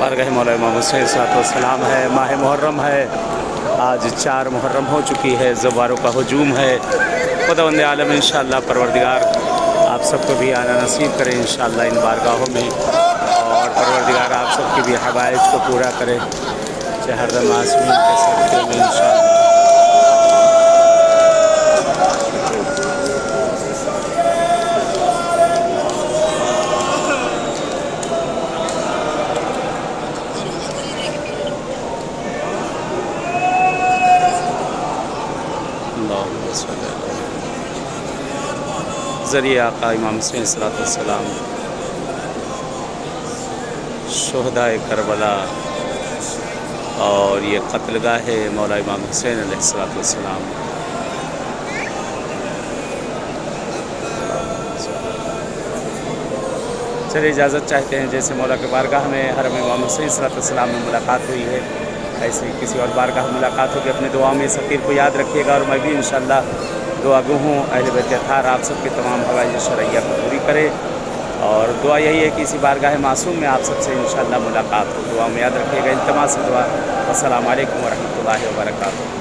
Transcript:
بارگاہ مولا امام حسین صلی السلام ہے. ماہ محرم ہے. آج 4 محرم ہو چکی ہے. زواروں کا ہجوم ہے. خداوند عالم انشاءاللہ پروردگار آپ سب کو بھی آنا نصیب کرے انشاءاللہ ان بارگاہوں میں، اور پروردگار آپ سب کی بھی حوائج کو پورا کرے ہردم آسمین کے صدقے میں انشاءاللہ. اللہم صلی اللہ ذریعہ آقا امام حسین صلی اللہ علیہ وسلم شہدائے کربلا، اور یہ قتل گاہ ہے مولا امام حسین علیہ السلام. چلیے اجازت چاہتے ہیں، جیسے مولا کے بارگاہ میں حرم امام حسین صلی اللہ علیہ وسلم میں ملاقات ہوئی ہے، ایسے کسی اور بارگاہ میں ملاقات ہوگی. اپنے دعا میں سفیر کو یاد رکھیے گا، اور میں بھی انشاءاللہ دعا گو ہوں اہل بیت اطہار آپ سب کے تمام حوائج شرعیہ کو پوری کرے. اور دعا یہی ہے کہ اسی بارگاہ معصوم میں آپ سب سے انشاءاللہ ملاقات ہو. دعا میں یاد رکھیے گا. التماس دعا. السلام علیکم ورحمۃ اللہ وبرکاتہ.